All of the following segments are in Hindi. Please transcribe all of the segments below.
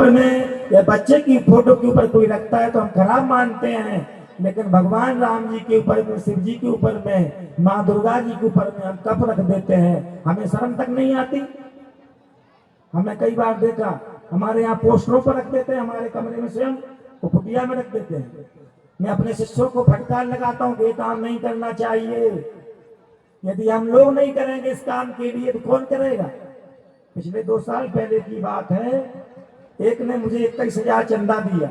में या बच्चे की फोटो के ऊपर कोई रखता है तो हम खराब मानते हैं, लेकिन भगवान राम जी के ऊपर में, शिव जी के ऊपर में, माँ दुर्गा जी के ऊपर में हम कप रख देते हैं, हमें शर्म तक नहीं आती। हमने कई बार देखा हमारे यहाँ पोस्टरों पर रख देते हैं, हमारे कमरे में स्वयं वो कुटिया में रख देते हैं। मैं अपने शिष्यों को फटकार लगाता हूँ कि ये काम नहीं करना चाहिए। यदि हम लोग नहीं करेंगे इस काम के लिए तो कौन करेगा। पिछले 2 साल पहले की बात है, एक ने मुझे 21,000 चंदा दिया।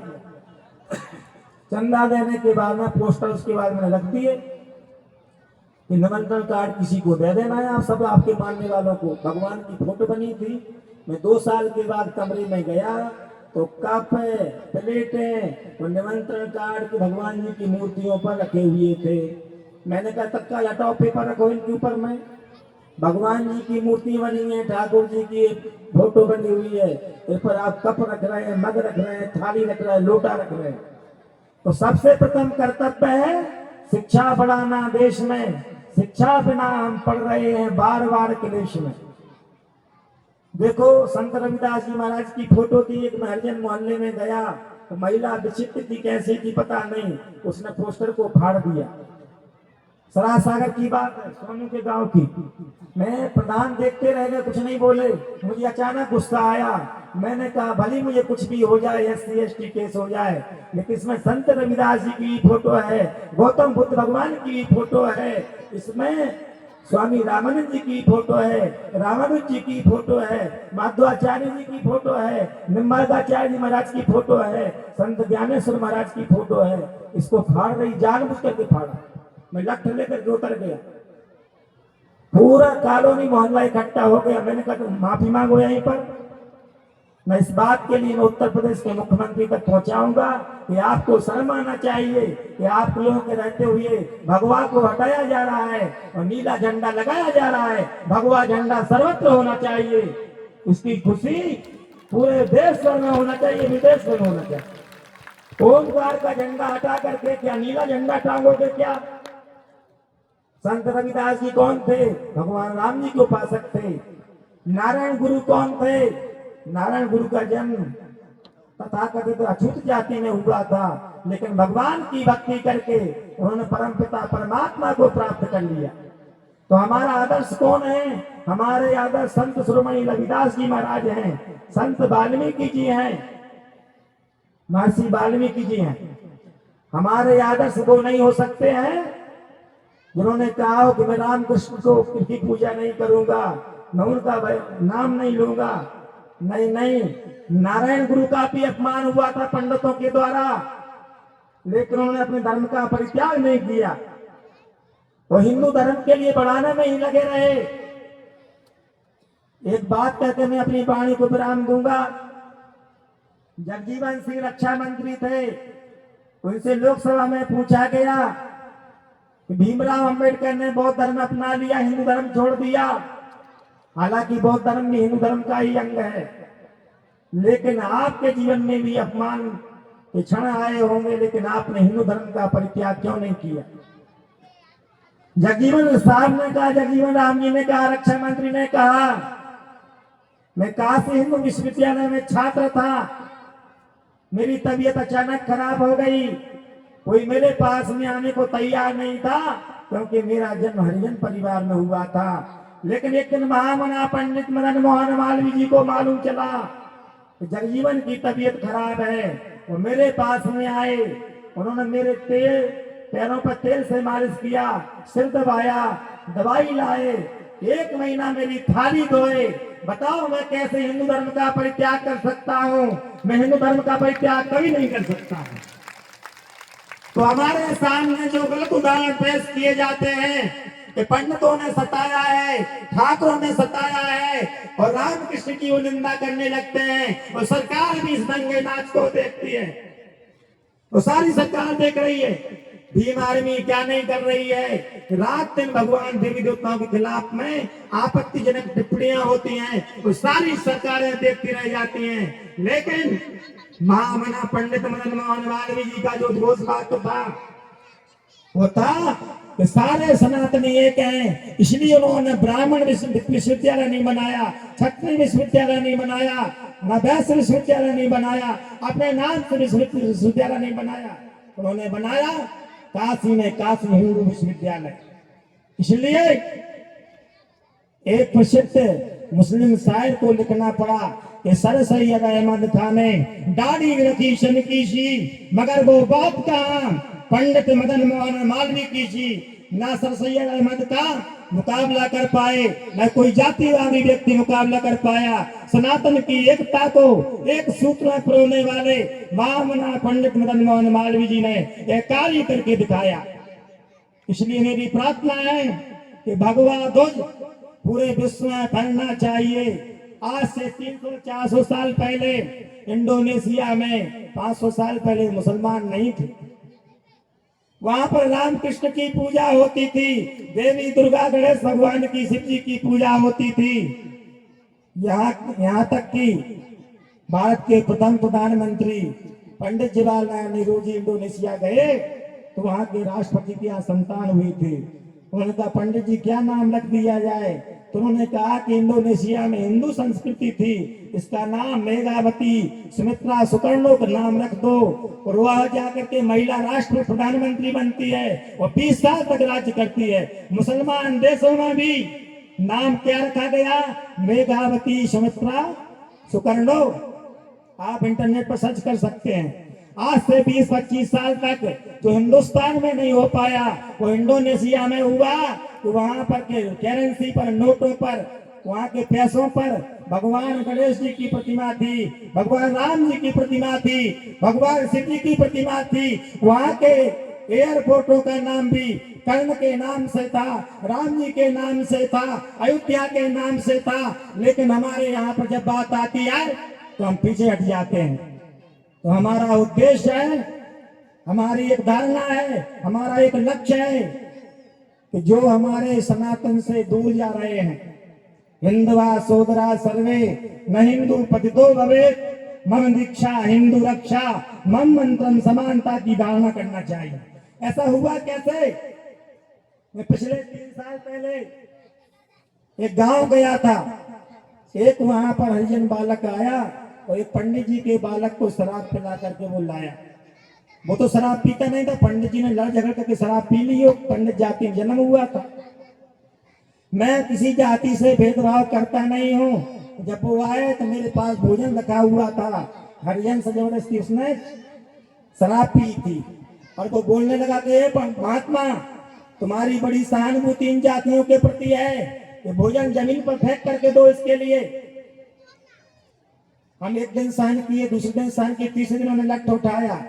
चंदा देने के बाद में पोस्टर उसके बाद मैंने रख दिए कि निमंत्रण कार्ड किसी को दे देना है, आप सब आपके मानने वालों को। भगवान की फोटो बनी थी। मैं 2 साल के बाद कमरे में गया तो कप, प्लेटें और निमंत्रण कार्ड के भगवान जी की मूर्तियों पर रखे हुए थे। मैंने कहा तत्काल हटाओ, पेपर रखो इनके ऊपर में। भगवान जी की मूर्ति बनी है, ठाकुर जी की फोटो बनी हुई है, इस पर आप कप रख रहे हैं, मग रख रहे हैं, थाली रख रहे हैं, लोटा रख रहे हैं। तो सबसे प्रथम कर्तव्य है शिक्षा बढ़ाना देश में। शिक्षा बिना हम पढ़ रहे हैं बार बार क्लेश में। देखो संत रविदास जी महाराज की फोटो थी, एक हरिजन मोहल्ले में गया तो महिला विचित्र थी, कैसे की पता नहीं, उसने पोस्टर को फाड़ दिया। सरासागर की बात है, सोनू के गांव की। मैं प्रधान देखते रह गए, कुछ नहीं बोले। मुझे अचानक गुस्सा आया। मैंने कहा भले मुझे कुछ भी हो जाए, SC ST केस हो जाए, लेकिन इसमें संत रविदास जी की फोटो है, गौतम बुद्ध भगवान की फोटो है, इसमें स्वामी रामानंद जी की फोटो है, रामानुज जी की फोटो है, माधवाचार्य जी की फोटो है, निम्बार्काचार्य जी महाराज की फोटो है, संत ज्ञानेश्वर महाराज की फोटो है। इसको फाड़ रही, जानबूझ करके फाड़ा। मैं लठ लेकर के उतर गया। पूरा कॉलोनी मोहल्ला इकट्ठा हो गया। मैंने कहा तुम माफी मांगो यहीं पर। मैं इस बात के लिए उत्तर प्रदेश के मुख्यमंत्री तक पहुंचाऊंगा कि आपको शर्म आना चाहिए कि आप लोगों के रहते हुए भगवा को हटाया जा रहा है और नीला झंडा लगाया जा रहा है। भगवा झंडा सर्वत्र होना चाहिए। उसकी खुशी पूरे देश भर में होना चाहिए, विदेश में होना चाहिए। ओमकार का झंडा हटा करके क्या नीला झंडा टांगोगे क्या? संत रविदास जी कौन थे? भगवान राम जी के उपासक थे। नारायण गुरु कौन थे? नारायण गुरु का जन्म तथाकथित अछूत जाति में हुआ था, लेकिन भगवान की भक्ति करके उन्होंने परमपिता परमात्मा को प्राप्त कर लिया। तो हमारा आदर्श कौन है? हमारे आदर्श संत शिरोमणि रविदास जी महाराज हैं, संत वाल्मीकि जी हैं, महर्षि वाल्मीकि जी हैं। हमारे आदर्श वो नहीं हो सकते हैं जिन्होंने कहा हो कि मैं रामकृष्ण को की पूजा नहीं करूंगा, मैं उनका नाम नहीं लूंगा। नहीं नहीं, नारायण गुरु का भी अपमान हुआ था पंडितों के द्वारा, लेकिन उन्होंने अपने धर्म का परित्याग नहीं किया। वो हिंदू धर्म के लिए बढ़ाने में ही लगे रहे। एक बात कहते मैं अपनी वाणी को विराम दूंगा। जगजीवन सिंह रक्षा मंत्री थे, उनसे लोकसभा में पूछा गया कि भीमराव अंबेडकर ने बौद्ध धर्म अपना लिया, हिंदू धर्म छोड़ दिया। हालांकि बौद्ध धर्म भी हिंदू धर्म का ही अंग है, लेकिन आपके जीवन में भी अपमान के क्षण आए होंगे, लेकिन आपने हिंदू धर्म का परित्याग क्यों नहीं किया? जगजीवन साहब ने कहा, जगजीवन राम जी ने कहा, रक्षा मंत्री ने कहा, मैं काशी हिंदू विश्वविद्यालय में छात्र था, मेरी तबीयत अचानक खराब हो गई, कोई मेरे पास में आने को तैयार नहीं था, क्योंकि मेरा जन्म हरिजन परिवार में हुआ था। लेकिन एक दिन महामना पंडित मदन मोहन मालवीय जी को मालूम चला कि जगजीवन की तबीयत खराब है, वो मेरे पास में आए। उन्होंने मेरे पैरों पर तेल से मालिश किया, सिर दबाया, दवाई लाए, 1 महीना मेरी थाली धोए। बताओ मैं कैसे हिंदू धर्म का परित्याग कर सकता हूँ? मैं हिंदू धर्म का परित्याग कभी नहीं कर सकता हूँ। तो हमारे सामने जो गलत उदाहरण पेश किए जाते हैं कि पंडितों ने सताया है, ठाकुरों ने सताया है और रामकृष्ण की वो निंदा करने लगते हैं, और सरकार भी इस दंगे नाच को देखती है। तो सारी सरकार देख रही है भीम आर्मी क्या नहीं कर रही है। रात दिन भगवान देवी देवताओं के खिलाफ में आपत्तिजनक टिप्पणियां होती हैं, तो सारी सरकारें देखती रह जाती हैं। लेकिन महामना पंडित मदन मोहन मालवीय जी का जो उद्घोष वाक्य था वो था कि सारे सनातनी एक हैं, इसलिए उन्होंने ब्राह्मण विश्वविद्यालय नहीं बनाया, क्षत्रिय विश्वविद्यालय नहीं बनाया, न वैश्य विश्वविद्यालय नहीं बनाया, अपने नाम से विश्वविद्यालय नहीं बनाया, उन्होंने बनाया काशी में काशी हिंदू विश्वविद्यालय। इसलिए एक प्रसिद्ध मुस्लिम शायर को लिखना पड़ा कि सर सैयद अहमद खान ने दाढ़ी रखी शन की सी, मगर वो बात कहाँ पंडित मदन मोहन मालवीय की सी। ना सर सैयद अहमद का मुकाबला कर पाए, न कोई जातिवादी व्यक्ति मुकाबला कर पाया। सनातन की एकता को एक सूत्र में पिरोने वाले महामना पंडित मदन मोहन मालवीय जी ने यह कार्य करके दिखाया। इसलिए मेरी प्रार्थना है कि भगवा ध्वज पूरे विश्व में फैलना चाहिए। आज से 300-400 साल पहले इंडोनेशिया में 500 साल पहले मुसलमान नहीं थे, वहां पर राम कृष्ण की पूजा होती थी, देवी दुर्गा गणेश भगवान की शिव जी की पूजा होती थी। यहाँ तक कि भारत के प्रथम प्रधानमंत्री पंडित जवाहरलाल नेहरू जी इंडोनेशिया गए तो वहां के राष्ट्रपति की संतान हुई थी। उन्होंने कहा पंडित जी क्या नाम रख दिया जाए, तो उन्होंने कहा कि इंडोनेशिया में हिंदू संस्कृति थी, इसका नाम मेघावती सुमित्रा सुकर्णो का नाम रख दो। और वह जाकर के महिला राष्ट्र प्रधानमंत्री बनती है और 20 साल तक राज्य करती है। मुसलमान देशों में भी नाम क्या रखा गया, मेघावती सुमित्रा सुकर्णो। आप इंटरनेट पर सर्च कर सकते हैं। आज से 20-25 साल तक जो हिंदुस्तान में नहीं हो पाया वो इंडोनेशिया में हुआ। तो वहां पर के करेंसी पर, नोटों पर, वहां के पैसों पर भगवान गणेश जी की प्रतिमा थी, भगवान राम जी की प्रतिमा थी, भगवान शिव जी की प्रतिमा थी। वहां के एयरपोर्टों का नाम भी कर्ण के नाम से था, राम जी के नाम से था, अयोध्या के नाम से था। लेकिन हमारे यहाँ पर जब बात आती है तो हम पीछे हट जाते हैं। तो हमारा उद्देश्य है, हमारी एक धारणा है, हमारा एक लक्ष्य है कि जो हमारे सनातन से दूर जा रहे हैं, हिंदवा सोदरा सर्वे न हिंदू पतितो भवेत्, मम दीक्षा हिंदू रक्षा, मम मंत्रम समानता की धारणा करना चाहिए। ऐसा हुआ कैसे? मैं पिछले 3 साल पहले एक गांव गया था। एक वहां पर हरिजन बालक आया और एक पंडित जी के बालक को शराब पिला करके वो लाया। वो तो शराब पीता नहीं था, पंडित जी ने लड़ झगड़ करके शराब पी ली हो। पंडित जाति में जन्म हुआ था। मैं किसी जाति से भेदभाव करता नहीं हूँ। जब वो आए तो मेरे पास भोजन रखा हुआ था, हरिजन से जबरदस्ती उसने शराब पी थी और वो बोलने लगा कि महात्मा तुम्हारी बड़ी सहानुभूति इन जातियों के प्रति है, ये भोजन जमीन पर फेंक करके दो इसके लिए। हम एक दिन सहन किए, दूसरे दिन सहन किए, तीसरे दिन उन्होंने लठ उठाया,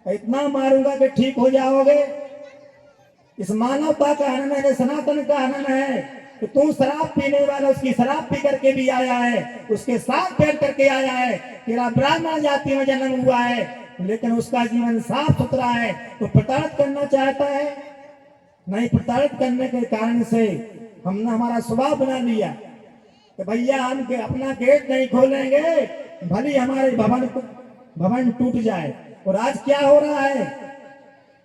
इतना मारूंगा कि ठीक हो जाओगे। इस मानवता का हनन है, सनातन का हनन है कि तू शराब पीने वाला उसकी शराब पी करके भी आया है, उसके साथ बैठ करके आया है, तेरा ब्राह्मण जाति में जन्म हुआ है, लेकिन उसका जीवन साफ सुथरा है, तो प्रताड़ित करना चाहता है। नहीं, प्रताड़ित करने के कारण से हमने हमारा स्वभाव बना लिया कि भैया हम अपना गेट नहीं खोलेंगे, भले हमारे भवन टूट जाए। और आज क्या हो रहा है,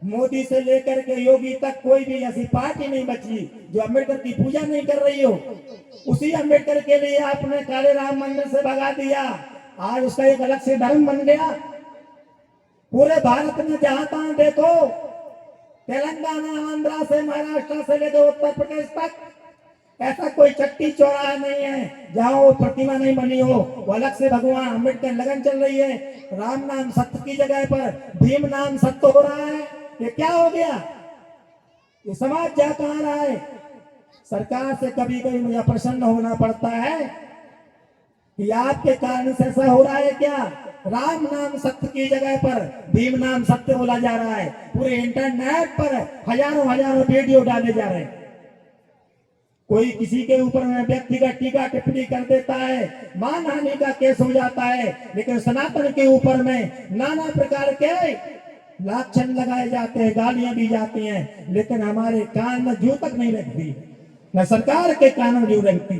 मोदी से लेकर के योगी तक कोई भी ऐसी पार्टी नहीं बची जो अम्बेडकर की पूजा नहीं कर रही हो। उसी अम्बेडकर के लिए आपने काले राम मंदिर से भगा दिया, आज उसका एक अलग से धर्म बन गया। पूरे भारत में जहां तहां देखो, तेलंगाना, आंध्रा से, महाराष्ट्र से लेकर उत्तर प्रदेश तक, ऐसा कोई चट्टी चौराहा नहीं है जहां वो प्रतिमा नहीं बनी हो। वो अलग से भगवान अम्बेडकर लगन चल रही है। राम नाम सत्य की जगह पर भीम नाम सत्य हो रहा है। ये क्या हो गया? ये समाज जा कहां रहा है? सरकार से कभी कभी मुझे प्रसन्न होना पड़ता है कि आपके कारण से ऐसा हो रहा है क्या? राम नाम सत्य की जगह पर भीम नाम सत्य बोला जा रहा है। पूरे इंटरनेट पर हजारों वीडियो डाले जा रहे हैं। कोई किसी के ऊपर में व्यक्तिगत टीका टिप्पणी कर देता है, मानहानि का केस हो जाता है, लेकिन सनातन के ऊपर में नाना प्रकार के लाछन लगाए जाते हैं, गालियां दी जाती हैं, लेकिन हमारे कान में जू तक नहीं लगती, न सरकार के कान में जू लगती।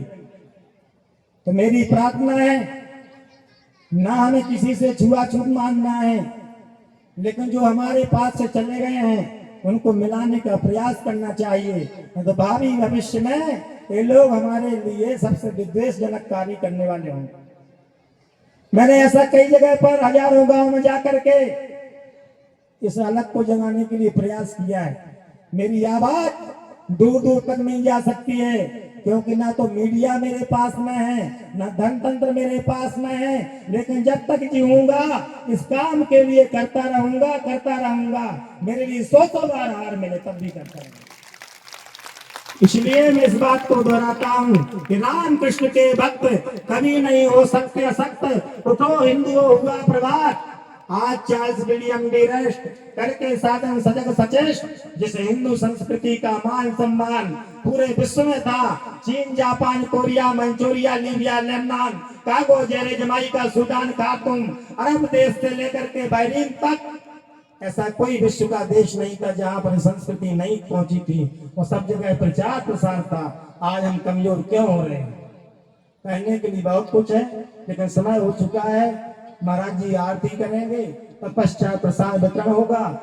तो मेरी प्रार्थना है, ना हमें किसी से छुआछूत मानना है, लेकिन जो हमारे पास से चले गए हैं उनको मिलाने का प्रयास करना चाहिए। तो भावी भविष्य में ये लोग हमारे लिए सबसे विद्वेषजनक कार्य करने वाले होंगे। मैंने ऐसा कई जगह पर हजारों गांव में जाकर के इस अलग को जगाने के लिए प्रयास किया है। मेरी आवाज दूर दूर तक नहीं जा सकती है, क्योंकि ना तो मीडिया मेरे पास में है, ना धनतंत्र मेरे पास में है, लेकिन जब तक जीऊंगा इस काम के लिए करता रहूंगा। मेरे लिए 100 बार हार मिले तब भी करता रहूंगा। इसलिए मैं इस बात को दोहराता हूँ कि राम कृष्ण के भक्त कभी नहीं हो सकते असक्त। उठो हिंदुओं हुआ प्रभात, आज चार्ल्स विलियम डेरेस्ट करके साधन सजग सचेष्ट। जिस हिंदू संस्कृति का मान सम्मान पूरे विश्व में था, चीन, Japan, Korea, Manchuria, Libya, Lebanon, कागो, जेरे, जमाइका, सूडान, खार्तूम, अरब देश से लेकर के बहरीन तक, ऐसा कोई विश्व का देश नहीं था जहां पर संस्कृति नहीं पहुंची थी। वो सब जगह प्रचार प्रसार था। आज हम कमजोर क्यों हो रहे हैं? कहने के लिए बहुत कुछ है, लेकिन समय हो चुका है। महाराज जी आरती करेंगे, तत्पश्चात प्रसाद वितरण होगा।